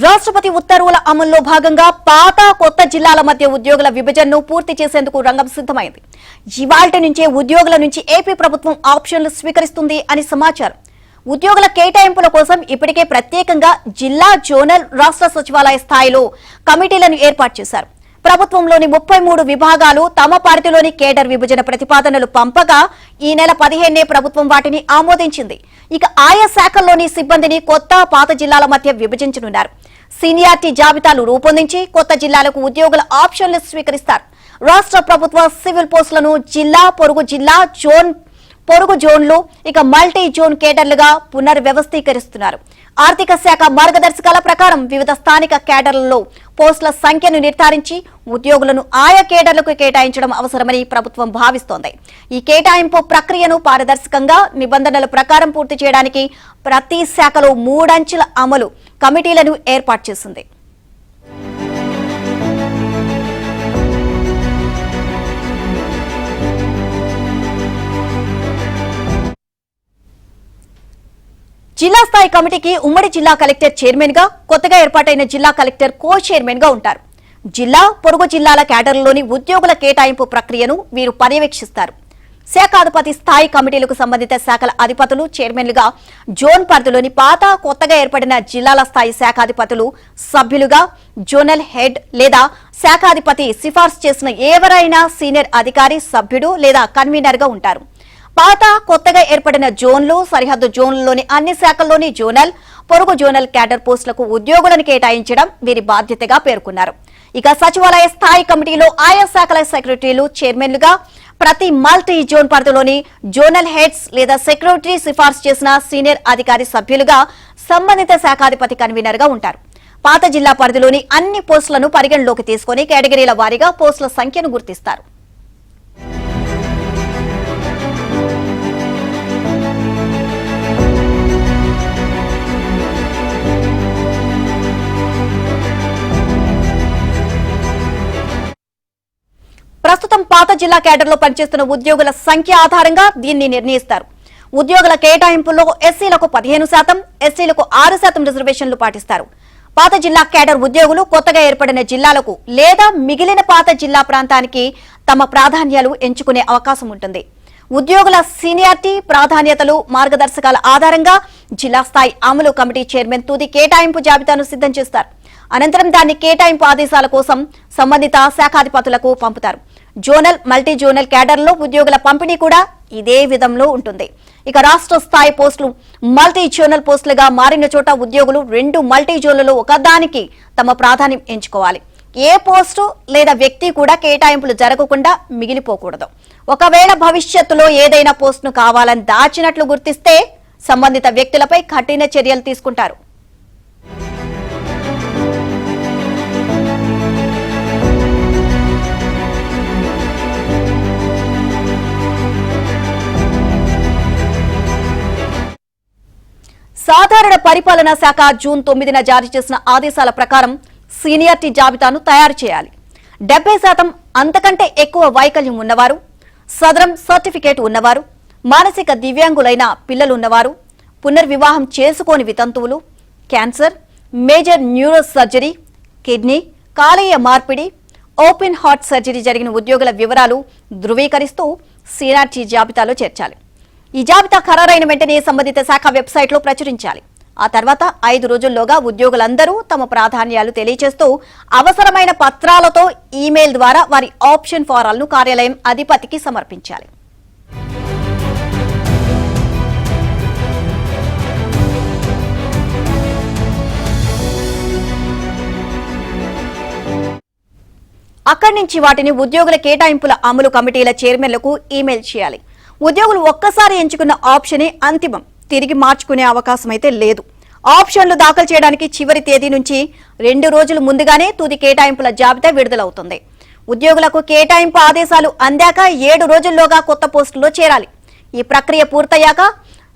రాష్ట్రపతి ఉత్తర్వుల అమల్లో భాగంగా పాత కొత్త జిల్లాల మధ్య ఉద్యోగుల విభజనను పూర్తి చేసేందుకు రంగం సిద్ధమైంది. ఇవాల్టి నుంచే ఉద్యోగుల నుంచి ఏపీ ప్రభుత్వం ఆప్షన్లు స్వీకరిస్తుంది అని సమాచారం. ఉద్యోగుల కేటాయింపుల కోసం ఇప్పటికే ప్రత్యేకంగా జిల్లా, జోనల్, రాష్ట్ర సచివాలయ స్థాయిలో కమిటీలను ఏర్పాటు చేశారు. ప్రభుత్వంలోని 33 విభాగాలు తమ పరిధిలోని కేడర్ విభజన ప్రతిపాదనలు పంపగా ఈ నెల 15నే ప్రభుత్వం వాటిని ఆమోదించింది. ఇక ఆయా శాఖల్లోని సిబ్బందిని కొత్త, పాత జిల్లాల మధ్య విభజించనున్నారు. సీనియారిటీ జాబితాలు రూపొందించి కొత్త జిల్లాలకు ఉద్యోగుల ఆప్షన్లు స్వీకరిస్తారు. రాష్ట్ర ప్రభుత్వ సివిల్ పోస్టులను జిల్లా, పొరుగు జిల్లా, పొరుగు జోన్లు, ఇక మల్టీ జోన్ కేడర్లుగా పునర్వ్యవస్థీకరిస్తున్నారు. ఆర్థిక శాఖ మార్గదర్శకాల ప్రకారం వివిధ స్థానిక కేడర్లలో పోస్టుల సంఖ్యను నిర్ధారించి ఉద్యోగులను ఆయా కేడర్లకు కేటాయించడం అవసరమని ప్రభుత్వం భావిస్తోంది. ఈ కేటాయింపు ప్రక్రియను పారదర్శకంగా నిబంధనల ప్రకారం పూర్తి చేయడానికి ప్రతి శాఖలో 3 అంచెల అమలు కమిటీలను ఏర్పాటు చేసింది. జిల్లా స్థాయి కమిటీకి ఉమ్మడి జిల్లా కలెక్టర్ చైర్మన్ గా, కొత్తగా ఏర్పాటైన జిల్లా కలెక్టర్ కో చైర్మన్ గా ఉంటారు. జిల్లా, పొరుగు జిల్లాల కేడర్లలోని ఉద్యోగుల కేటాయింపు ప్రక్రియను వీరు పర్యవేక్షిస్తారు. శాఖాధిపతి స్థాయి కమిటీలకు సంబంధిత శాఖల అధిపతులు చైర్మన్లుగా, జోన్ పరిధిలోని పాత, కొత్తగా ఏర్పడిన జిల్లాల స్థాయి శాఖాధిపతులు సభ్యులుగా, జోనల్ హెడ్ లేదా శాఖాధిపతి సిఫార్సు చేసిన ఎవరైనా సీనియర్ అధికారి సభ్యుడు లేదా కన్వీనర్ గా ఉంటారు. పాత, కొత్తగా ఏర్పడిన జోన్లు, సరిహద్దు జోన్లలోని అన్ని శాఖల్లోని జోనల్, పొరుగు జోనల్ క్యాడర్ పోస్టులకు ఉద్యోగులను కేటాయించడం వీరి బాధ్యతగా పేర్కొన్నారు. ఇక సచివాలయ స్థాయి కమిటీలో ఆయా శాఖల సెక్రటరీలు చైర్మన్లుగా, ప్రతి మల్టీ జోన్ పరిధిలోని జోనల్ హెడ్స్ లేదా సెక్రటరీ సిఫార్సు చేసిన సీనియర్ అధికారి సభ్యులుగా, సంబంధిత శాఖాధిపతి కన్వీనర్ గా ఉంటారు. పాత జిల్లా పరిధిలోని అన్ని పోస్టులను పరిగణలోకి తీసుకుని కేటగిరీల వారీగా పోస్టుల సంఖ్యను గుర్తిస్తారు. ప్రస్తుతం పాత జిల్లా కేడర్లో పనిచేస్తున్న ఉద్యోగుల సంఖ్య ఆధారంగా దీన్ని నిర్ణయిస్తారు. ఉద్యోగుల కేటాయింపుల్లో ఎస్సీలకు 15%, ఎస్టీలకు 6% రిజర్వేషన్లు పాటిస్తారు. పాత జిల్లా కేడర్ ఉద్యోగులు కొత్తగా ఏర్పడిన జిల్లాలకు లేదా మిగిలిన పాత జిల్లా ప్రాంతానికి తమ ప్రాధాన్యాలు ఎంచుకునే అవకాశం ఉంటుంది. ఉద్యోగుల సీనియారిటీ, ప్రాధాన్యతలు, మార్గదర్శకాల ఆధారంగా జిల్లా స్థాయి అమలు కమిటీ చైర్మన్ తుది కేటాయింపు జాబితాను సిద్ధం చేస్తారు. అనంతరం దాన్ని కేటాయింపు ఆదేశాల కోసం సంబంధిత శాఖాధిపతులకు పంపుతారు. జోనల్, మల్టీ జోనల్ కేడర్లో ఉద్యోగుల పంపిణీ కూడా ఇదే విధంలో ఉంటుంది. ఇక రాష్ట్ర స్థాయి పోస్టులు మల్టీ జోనల్ పోస్టులుగా మారిన చోట ఉద్యోగులు 2 మల్టీ జోన్లలో ఒకదానికి తమ ప్రాధాన్యం ఎంచుకోవాలి. ఏ పోస్టు లేదా వ్యక్తి కూడా కేటాయింపులు జరగకుండా మిగిలిపోకూడదు. ఒకవేళ భవిష్యత్తులో ఏదైనా పోస్టును కావాలని దాచినట్లు గుర్తిస్తే సంబంధిత వ్యక్తులపై కఠిన చర్యలు తీసుకుంటారు. సాధారణ పరిపాలనా శాఖ జూన్ 9న జారీ చేసిన ఆదేశాల ప్రకారం సీనియారిటీ జాబితాను తయారు చేయాలి. 70% అంతకంటే ఎక్కువ వైకల్యం ఉన్నవారు, సదరం సర్టిఫికేట్ ఉన్నవారు, మానసిక దివ్యాంగులైన పిల్లలున్నవారు, పునర్వివాహం చేసుకోని వితంతువులు, cancer, major neuro surgery, kidney, కాలేయ మార్పిడి, ఓపెన్ హార్ట్ సర్జరీ జరిగిన ఉద్యోగుల వివరాలు ధృవీకరిస్తూ సీనియారిటీ జాబితాలో చేర్చాలి. ఈ జాబితా ఖరారైన వెంటనే సంబంధిత శాఖ వెబ్సైట్లో ప్రచురించాలి. ఆ తర్వాత 5 రోజుల్లోగా ఉద్యోగులందరూ తమ ప్రాధాన్యాలు తెలియజేస్తూ అవసరమైన పత్రాలతో ఈమెయిల్ ద్వారా వారి ఆప్షన్ ఫారాలను కార్యాలయం అధిపతికి సమర్పించాలి. అక్కడి నుంచి వాటిని ఉద్యోగుల కేటాయింపుల అమలు కమిటీల చైర్మన్లకు ఈమెయిల్ చేయాలి. ఉద్యోగులు ఒక్కసారి ఎంచుకున్న ఆప్షనే అంతిమం, తిరిగి మార్చుకునే అవకాశం అయితే లేదు. ఆప్షన్లు దాఖలు చేయడానికి చివరి తేదీ నుంచి 2 రోజులు ముందుగానే తుది కేటాయింపుల జాబితా విడుదలవుతుంది. ఉద్యోగులకు కేటాయింపు ఆదేశాలు అందాక 7 రోజుల్లోగా కొత్త పోస్టుల్లో చేరాలి. ఈ ప్రక్రియ పూర్తయ్యాక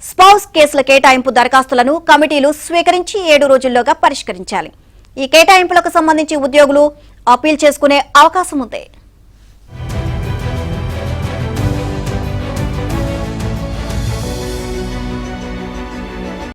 స్పౌస్ కేసుల కేటాయింపు దరఖాస్తులను కమిటీలు స్వీకరించి 7 రోజుల్లోగా పరిష్కరించాలి. ఈ కేటాయింపులకు సంబంధించి ఉద్యోగులు అప్పీల్ చేసుకునే అవకాశం ఉంది.